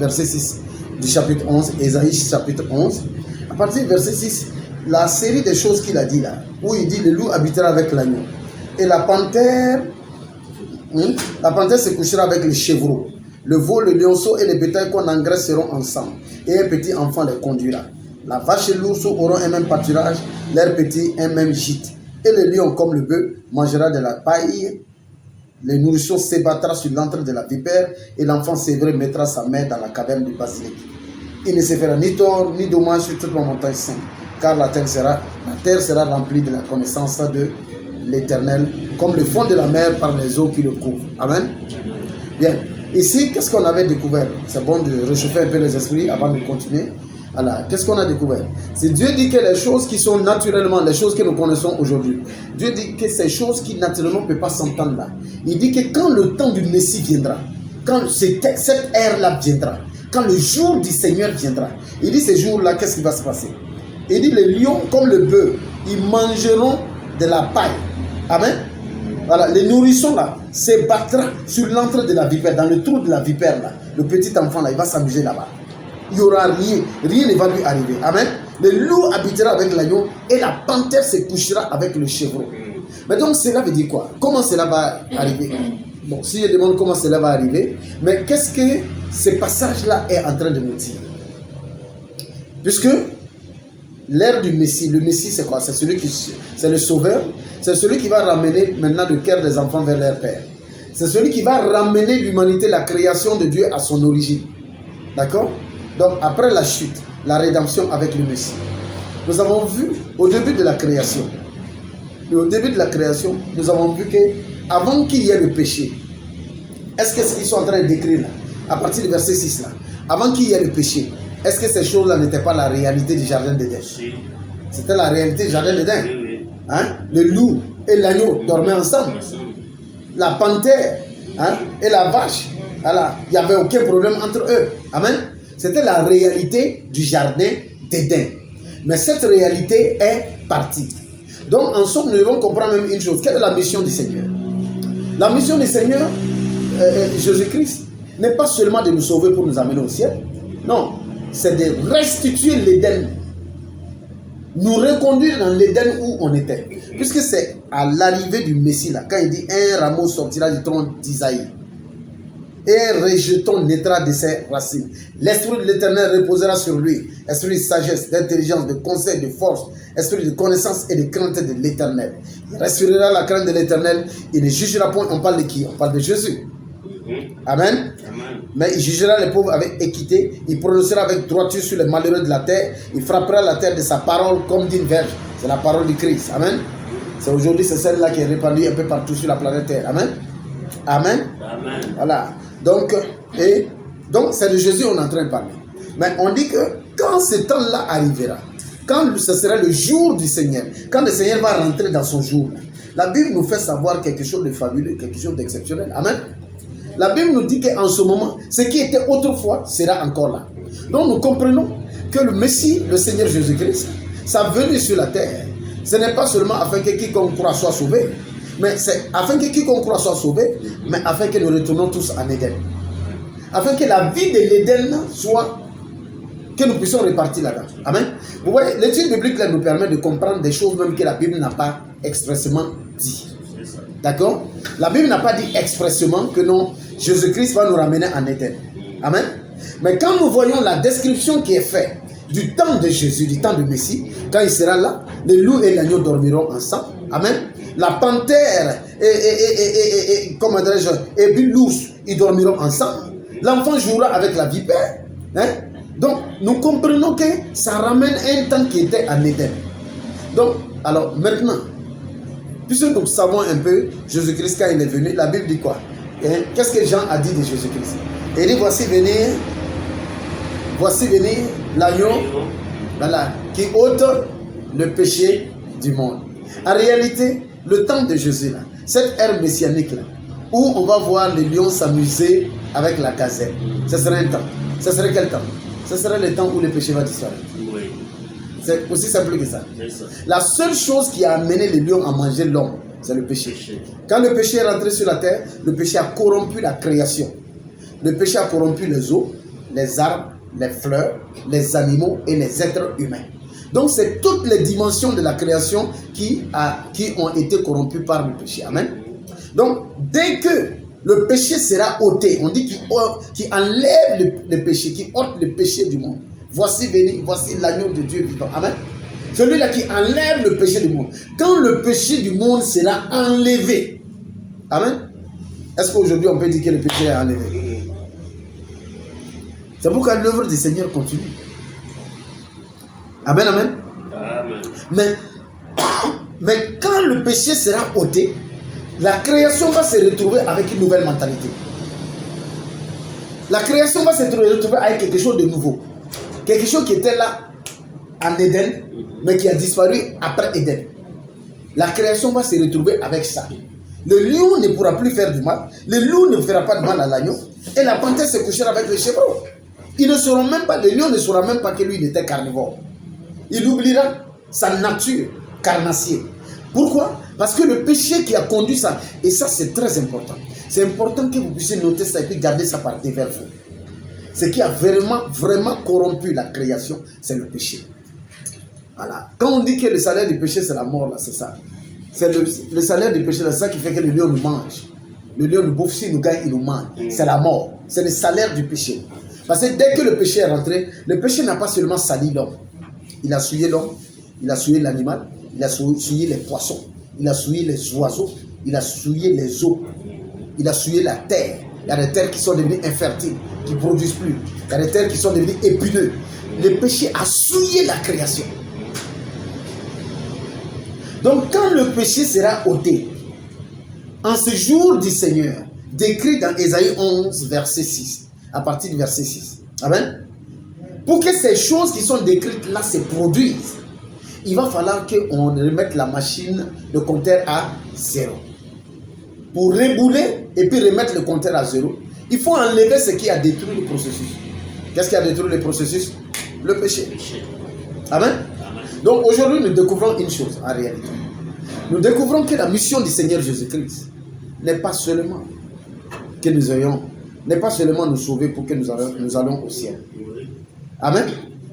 verset 6 du chapitre 11, Ésaïe chapitre 11, à partir du verset 6, la série des choses qu'il a dit là, où il dit le loup habitera avec l'agneau, et la panthère se couchera avec les chevreaux, le veau, le lionceau et les bétails qu'on engraisse seront ensemble, et un petit enfant les conduira. La vache et l'ourson auront un même pâturage, leurs petits un même gîte, et le lion comme le bœuf mangera de la paille. Le nourrisson s'ébattra sur l'antre de la vipère, et l'enfant sévré mettra sa main dans la caverne du basilic. Il ne se fera ni tort ni dommage sur toute la montagne sainte, car la terre sera remplie de la connaissance de l'Éternel, comme le fond de la mer par les eaux qui le couvrent. Amen. Bien. Ici, qu'est-ce qu'on avait découvert? C'est bon de réchauffer un peu les esprits avant de continuer. Alors, qu'est-ce qu'on a découvert? C'est Dieu dit que les choses qui sont naturellement, les choses que nous connaissons aujourd'hui, Dieu dit que ces choses qui naturellement ne peuvent pas s'entendre là. Il dit que quand le temps du Messie viendra, quand cette ère-là viendra, quand le jour du Seigneur viendra, il dit ces jours-là, qu'est-ce qui va se passer? Il dit les lions comme le bœuf, ils mangeront de la paille. Amen. Voilà, les nourrissons là se battra sur l'entrée de la vipère, dans le trou de la vipère là. Le petit enfant là, il va s'amuser là-bas. Il n'y aura rien ne va lui arriver. Amen. Le loup habitera avec l'agneau et la panthère se couchera avec le chevreau. Mais donc cela veut dire quoi? Comment cela va arriver? Bon, si je demande comment cela va arriver, mais qu'est-ce que ce passage-là est en train de nous dire? Puisque l'ère du Messie, le Messie c'est quoi? C'est le Sauveur, c'est celui qui va ramener maintenant le cœur des enfants vers leur Père. C'est celui qui va ramener l'humanité, la création de Dieu à son origine. D'accord? Donc après la chute, la rédemption avec le Messie. Nous avons vu au début de la création, nous avons vu que avant qu'il y ait le péché, est-ce que ce qu'ils sont en train de décrire là, à partir du verset 6 là, avant qu'il y ait le péché, est-ce que ces choses-là n'étaient pas la réalité du jardin d'Éden? C'était la réalité du jardin d'Éden. Hein? Le loup et l'agneau dormaient ensemble. La panthère et la vache, voilà, il n'y avait aucun problème entre eux. Amen. C'était la réalité du jardin d'Éden. Mais cette réalité est partie. Donc, en somme, nous devons comprendre même une chose. Quelle est la mission du Seigneur? La mission du Seigneur, Jésus-Christ, n'est pas seulement de nous sauver pour nous amener au ciel. Non, c'est de restituer l'Éden. Nous reconduire dans l'Éden où on était. Puisque c'est à l'arrivée du Messie, là, quand il dit un rameau sortira du tronc d'Isaïe et un rejeton naîtra de ses racines. L'esprit de l'Éternel reposera sur lui. Esprit de sagesse, d'intelligence, de conseil, de force, esprit de connaissance et de crainte de l'Éternel. Il respirera la crainte de l'Éternel. Il ne jugera point. On parle de qui? On parle de Jésus. Amen. Mais il jugera les pauvres avec équité. Il prononcera avec droiture sur les malheureux de la terre. Il frappera la terre de sa parole comme d'une verge. C'est la parole du Christ. Amen. C'est aujourd'hui, c'est celle-là qui est répandue un peu partout sur la planète Terre. Amen. Amen. Amen. Voilà. Donc c'est de Jésus qu'on est en train de parler. Mais on dit que quand ce temps-là arrivera, quand ce sera le jour du Seigneur, quand le Seigneur va rentrer dans son jour, la Bible nous fait savoir quelque chose de fabuleux, quelque chose d'exceptionnel. Amen. La Bible nous dit qu'en ce moment, ce qui était autrefois sera encore là. Donc nous comprenons que le Messie, le Seigneur Jésus-Christ, sa venue sur la terre, ce n'est pas seulement afin que quiconque croit soit sauvé, mais c'est afin que quiconque croit soit sauvé, mais afin que nous retournons tous en Éden. Afin que la vie de l'Éden soit, que nous puissions répartir là-dedans. Amen. Vous voyez, l'étude biblique là, nous permet de comprendre des choses même que la Bible n'a pas expressément dit. D'accord? La Bible n'a pas dit expressément que non, Jésus-Christ va nous ramener en Éden. Amen. Mais quand nous voyons la description qui est faite du temps de Jésus, du temps du Messie, quand il sera là, le loup et l'agneau dormiront ensemble. Amen. La panthère comment dirais-je, et puis l'ours, ils dormiront ensemble. L'enfant jouera avec la vipère. Hein? Donc, nous comprenons que ça ramène un temps qui était en Éden. Donc, alors maintenant, puisque nous savons un peu Jésus-Christ quand il est venu, la Bible dit quoi? Qu'est-ce que Jean a dit de Jésus-Christ? Il dit voici venir l'agneau, voilà, qui ôte le péché du monde. En réalité, le temps de Jésus, là, cette ère messianique, là, où on va voir les lions s'amuser avec la gazelle, ce serait un temps. Ce serait quel temps? Ce serait le temps où le péché va disparaître. Oui. C'est aussi simple que ça. La seule chose qui a amené les lions à manger l'homme, c'est le péché. Quand le péché est rentré sur la terre, le péché a corrompu la création. Le péché a corrompu les eaux, les arbres, les fleurs, les animaux et les êtres humains. Donc c'est toutes les dimensions de la création qui ont été corrompues par le péché. Amen. Donc dès que le péché sera ôté, on dit qu'il enlève le péché, qui ôte le péché du monde. Voici venu, voici l'agneau de Dieu vivant. Amen. Celui-là qui enlève le péché du monde. Quand le péché du monde sera enlevé. Amen. Est-ce qu'aujourd'hui on peut dire que le péché est enlevé? C'est pourquoi l'œuvre du Seigneur continue. Amen, amen. Amen. Mais quand le péché sera ôté, la création va se retrouver avec une nouvelle mentalité. La création va se retrouver avec quelque chose de nouveau. Quelque chose qui était là en Éden, mais qui a disparu après Éden. La création va se retrouver avec ça. Le lion ne pourra plus faire du mal. Le loup ne fera pas de mal à l'agneau. Et la panthère se couchera avec le chevreau. Ils ne sauront même pas, le lion ne saura même pas que lui il était carnivore. Il oubliera sa nature carnassière. Pourquoi? Parce que le péché qui a conduit ça, et ça c'est très important. C'est important que vous puissiez noter ça et puis garder ça par devers vous. Ce qui a vraiment corrompu la création, c'est le péché. Voilà. Quand on dit que le salaire du péché c'est la mort, là, c'est ça. C'est le salaire du péché, c'est ça qui fait que le lion nous mange. Le lion nous bouffe, si nous gagne, il nous mange. C'est la mort. C'est le salaire du péché. Parce que dès que le péché est rentré, le péché n'a pas seulement sali l'homme. Il a souillé l'homme, il a souillé l'animal, il a souillé les poissons, il a souillé les oiseaux, il a souillé les eaux, il a souillé la terre. Il y a des terres qui sont devenues infertiles, qui ne produisent plus. Il y a des terres qui sont devenues épineuses. Le péché a souillé la création. Donc quand le péché sera ôté, en ce jour du Seigneur, décrit dans Ésaïe 11, verset 6, à partir du verset 6. Amen. Pour que ces choses qui sont décrites là se produisent, il va falloir qu'on remette la machine, le compteur à 0. Pour rebouler et puis remettre le compteur à 0, il faut enlever ce qui a détruit le processus. Qu'est-ce qui a détruit le processus? Le péché. Amen. Donc aujourd'hui, nous découvrons une chose en réalité. Nous découvrons que la mission du Seigneur Jésus-Christ n'est pas seulement que nous ayons, n'est pas seulement nous sauver pour que nous allons au ciel. Amen.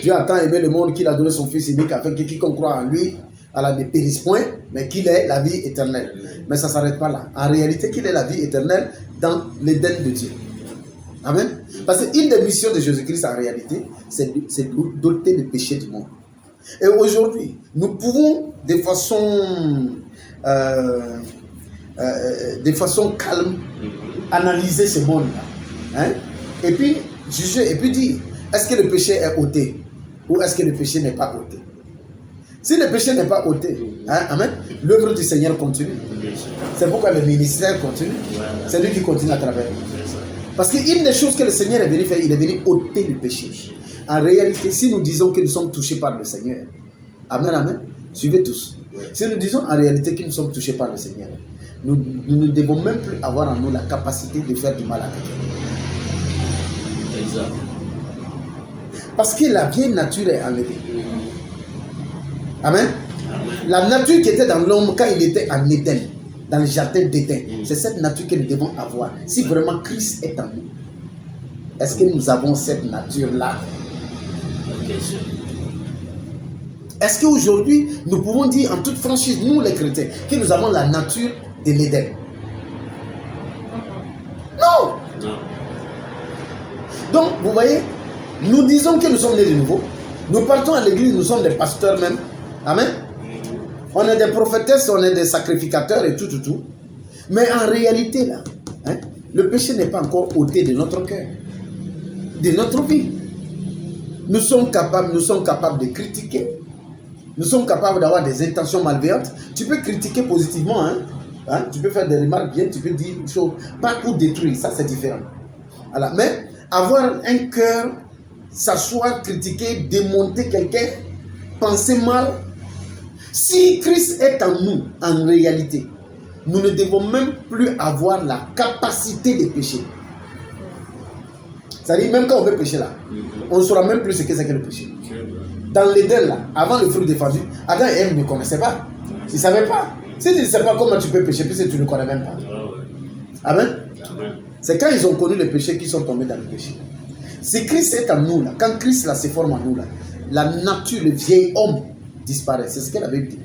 Dieu a tant aimé le monde qu'il a donné son Fils unique afin que quiconque croit en lui ne périsse point, mais qu'il ait la vie éternelle. Mais ça ne s'arrête pas là. En réalité, qu'il ait la vie éternelle dans l'Éden de Dieu. Amen. Parce qu'une des missions de Jésus-Christ en réalité, c'est d'ôter le péché du monde. Et aujourd'hui, nous pouvons de façon calme analyser ce monde-là. Hein? Et puis juger, et puis dire, est-ce que le péché est ôté ou est-ce que le péché n'est pas ôté? Si le péché n'est pas ôté, hein, amen, l'œuvre du Seigneur continue. C'est pourquoi le ministère continue. C'est lui qui continue à travers nous. Parce qu'une des choses que le Seigneur est venu faire, il est venu ôter le péché. En réalité, si nous disons que nous sommes touchés par le Seigneur, amen, amen, suivez tous. Si nous disons en réalité que nous sommes touchés par le Seigneur, nous ne devons même plus avoir en nous la capacité de faire du mal à quelqu'un. Exact. Parce que la vieille nature est enlevée. Amen. La nature qui était dans l'homme quand il était en Éden, dans le jardin d'Éden, c'est cette nature que nous devons avoir. Si vraiment Christ est en nous, est-ce que nous avons cette nature-là? Est-ce qu'aujourd'hui, nous pouvons dire en toute franchise, nous les chrétiens, que nous avons la nature de l'Éden? Non. Donc, vous voyez, nous disons que nous sommes nés de nouveau. Nous partons à l'église, nous sommes des pasteurs même. Amen. On est des prophétesses, on est des sacrificateurs et tout. Mais en réalité, là, hein, le péché n'est pas encore ôté de notre cœur, de notre vie. Nous sommes capables de critiquer. Nous sommes capables d'avoir des intentions malveillantes. Tu peux critiquer positivement, hein, tu peux faire des remarques bien, tu peux dire une chose, pas pour détruire, ça c'est différent. Voilà. Mais avoir un cœur, s'asseoir, critiquer, démonter quelqu'un, penser mal. Si Christ est en nous, en réalité, nous ne devons même plus avoir la capacité de pécher. C'est-à-dire, même quand on veut pécher là, on ne saura même plus ce que c'est que le péché. Dans l'Éden là, avant le fruit défendu, Adam et Ève ne connaissaient pas. Ils ne savaient pas. Si tu ne sais pas comment tu peux pécher, puisque tu ne connais même pas. Amen. C'est quand ils ont connu le péché qu'ils sont tombés dans le péché. Si Christ est en nous, là, quand Christ là, se forme en nous, là, la nature, le vieil homme disparaît. C'est ce qu'elle avait dit.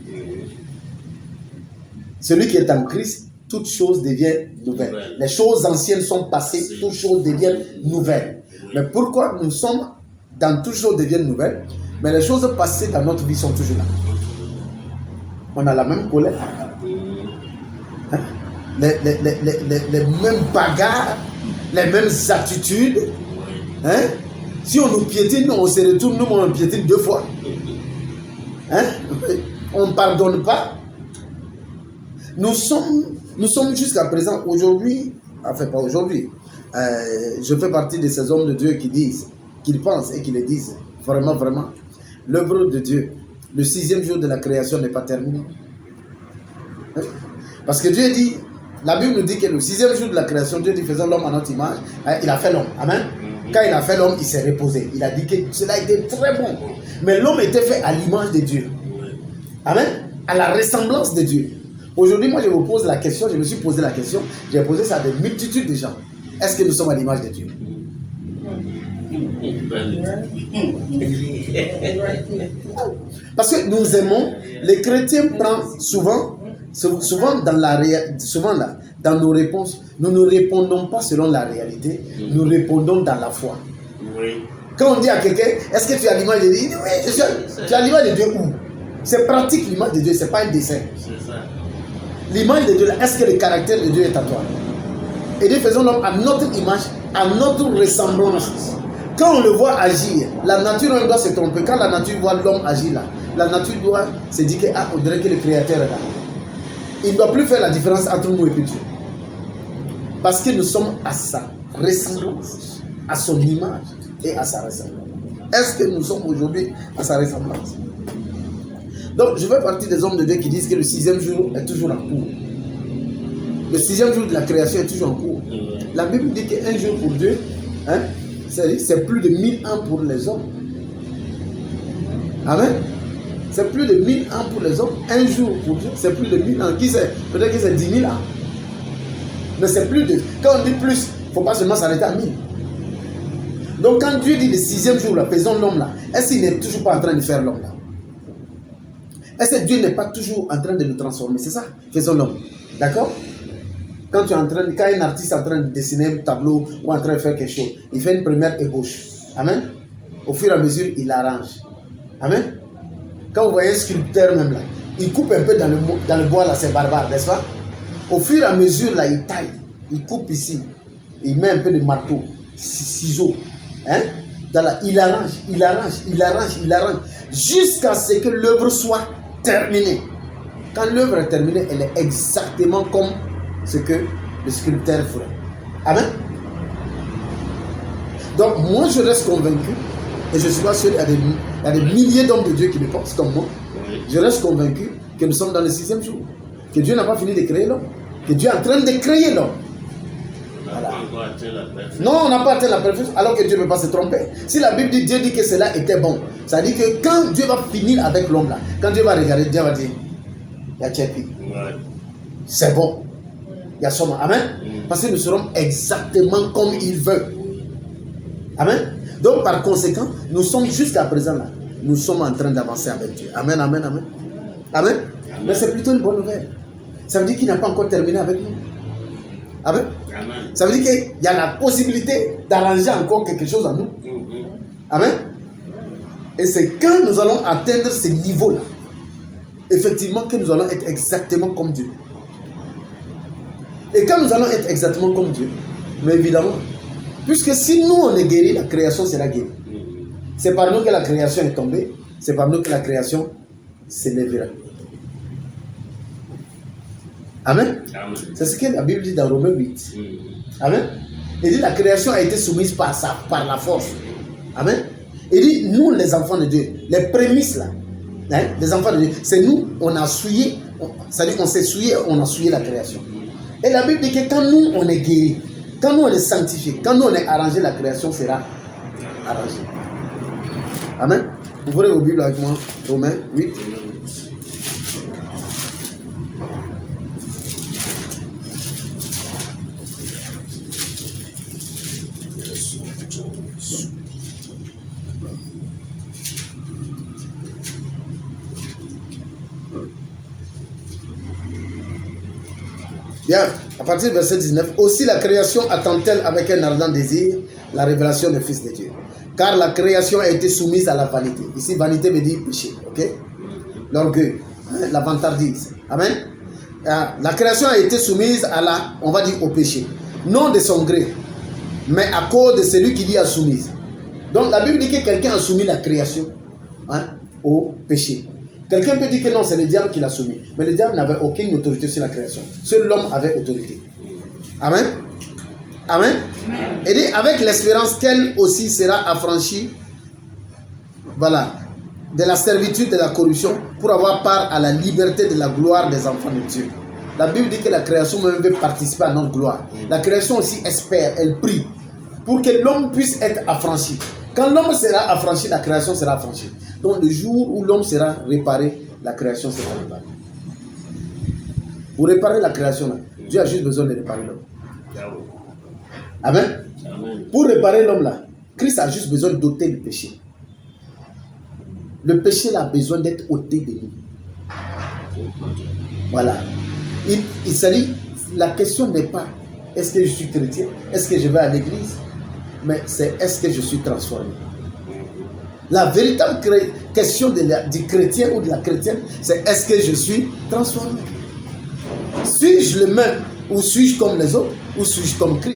Celui qui est en Christ, toutes choses deviennent nouvelles. Les choses anciennes sont passées, toutes choses deviennent nouvelles. Mais pourquoi nous sommes dans toutes choses deviennent nouvelles, mais les choses passées dans notre vie sont toujours là? On a la même colère, hein? les mêmes bagarres, les mêmes attitudes. Hein? Si on nous piétine, on se retourne, nous on piétine 2 fois. Hein? On ne pardonne pas. Nous sommes jusqu'à présent, aujourd'hui, enfin pas aujourd'hui, je fais partie de ces hommes de Dieu qui disent, qu'ils pensent et qui le disent, vraiment, vraiment, l'œuvre de Dieu, le 6e jour de la création n'est pas terminé. Hein? Parce que Dieu dit, la Bible nous dit que le 6e jour de la création, Dieu dit, faisons l'homme à notre image, hein, il a fait l'homme. Amen. Quand il a fait l'homme, il s'est reposé. Il a dit que cela était très bon. Mais l'homme était fait à l'image de Dieu. Amen. À la ressemblance de Dieu. Aujourd'hui, moi, je me pose la question, je me suis posé la question, j'ai posé ça à des multitudes de gens. Est-ce que nous sommes à l'image de Dieu? Parce que nous aimons, les chrétiens prennent souvent dans nos réponses, nous ne répondons pas selon la réalité, nous répondons dans la foi. Oui. Quand on dit à quelqu'un, est-ce que tu as l'image de Dieu? Il dit, oui, tu as l'image de Dieu où? C'est pratique l'image de Dieu, ce n'est pas un dessin. C'est ça. L'image de Dieu, est-ce que le caractère de Dieu est à toi? Et Dieu faisons l'homme à notre image, à notre ressemblance. Quand on le voit agir, la nature on doit se tromper. Quand la nature voit l'homme agir là, la nature doit se dire que on dirait que le créateur est là. Il ne doit plus faire la différence entre nous et puis Dieu. Parce que nous sommes à sa ressemblance, à son image et à sa ressemblance. Est-ce que nous sommes aujourd'hui à sa ressemblance? Donc, je fais partie des hommes de Dieu qui disent que le 6e jour est toujours en cours. Le 6e jour de la création est toujours en cours. La Bible dit qu'un jour pour Dieu, hein, c'est plus de 1000 ans pour les hommes. Amen. C'est plus de 1000 ans pour les hommes. Un jour pour Dieu, c'est plus de 1000 ans. Qui sait? Peut-être que c'est 10 000 ans. Mais c'est plus de... Quand on dit plus, il ne faut pas seulement s'arrêter à 1000. Donc quand Dieu dit le 6e jour, là, faisons l'homme là, est-ce qu'il n'est toujours pas en train de faire l'homme là? Est-ce que Dieu n'est pas toujours en train de nous transformer? C'est ça, faisons l'homme. D'accord? Quand un artiste est en train de dessiner un tableau ou en train de faire quelque chose, il fait une première ébauche. Amen. Au fur et à mesure, il arrange. Amen. Quand vous voyez un sculpteur même là, il coupe un peu dans le bois là, c'est barbare, n'est-ce pas? Au fur et à mesure là, il taille, il coupe ici, il met un peu de marteau, ciseaux, hein? Il arrange, jusqu'à ce que l'œuvre soit terminée. Quand l'œuvre est terminée, elle est exactement comme ce que le sculpteur ferait. Amen. Donc moi je reste convaincu, et je suis pas sûr, il y a des milliers d'hommes de Dieu qui le pensent comme moi. Je reste convaincu que nous sommes dans le 6e jour, que Dieu n'a pas fini de créer l'homme, que Dieu est en train de créer l'homme. Voilà. Non, on n'a pas atteint la perfection, alors que Dieu ne peut pas se tromper. Si la Bible dit, Dieu dit que cela était bon, ça dit que quand Dieu va finir avec l'homme là, quand Dieu va regarder, Dieu va dire, il y a Tchepi. C'est bon. Il y a Soma. Amen. Parce que nous serons exactement comme il veut. Amen. Donc par conséquent, nous sommes jusqu'à présent là. Nous sommes en train d'avancer avec Dieu. Amen, amen, amen. Amen. Mais c'est plutôt une bonne nouvelle. Ça veut dire qu'il n'a pas encore terminé avec nous. Amen. Amen. Ça veut dire qu'il y a la possibilité d'arranger encore quelque chose en nous. Amen. Et c'est quand nous allons atteindre ce niveau-là, effectivement, que nous allons être exactement comme Dieu. Et quand nous allons être exactement comme Dieu, mais évidemment, puisque si nous on est guéris, la création sera guérie. C'est par nous que la création est tombée, c'est par nous que la création s'élèvera. Amen. Amen. C'est ce que la Bible dit dans Romains 8. Amen. Il dit la création a été soumise par la force. Amen. Il dit nous les enfants de Dieu, les prémices là, hein, les enfants de Dieu, c'est nous, on a souillé, c'est-à-dire qu'on s'est souillé, on a souillé la création. Et la Bible dit que quand nous on est guéris, quand nous on est sanctifié, quand nous on est arrangé, la création sera arrangée. Amen. Vous voulez vos Bibles avec moi, Romains 8. Bien, à partir du verset 19, aussi la création attend-elle avec un ardent désir la révélation du Fils de Dieu. Car la création a été soumise à la vanité. Ici, vanité veut dire péché, ok? L'orgueil, hein, la vantardise. Amen. La création a été soumise à on va dire au péché. Non de son gré, mais à cause de celui qui dit a soumise. Donc la Bible dit que quelqu'un a soumis la création, hein, au péché. Quelqu'un peut dire que non, c'est le diable qui l'a soumis. Mais le diable n'avait aucune autorité sur la création. Seul l'homme avait autorité. Amen. Amen. Et dit avec l'espérance qu'elle aussi sera affranchie, voilà, de la servitude de la corruption pour avoir part à la liberté de la gloire des enfants de Dieu. La Bible dit que la création même veut participer à notre gloire. La création aussi espère, elle prie pour que l'homme puisse être affranchi. Quand l'homme sera affranchi, la création sera affranchie. Donc le jour où l'homme sera réparé, la création sera réparée. Pour réparer la création, là, Dieu a juste besoin de réparer l'homme. Amen. Pour réparer l'homme là, Christ a juste besoin d'ôter le péché. Le péché là, a besoin d'être ôté de nous. Voilà. Il s'agit, la question n'est pas est-ce que je suis chrétien, est-ce que je vais à l'église, mais c'est est-ce que je suis transformé. La véritable question du chrétien ou de la chrétienne, c'est est-ce que je suis transformé. Suis-je le même ou suis-je comme les autres ou suis-je comme Christ?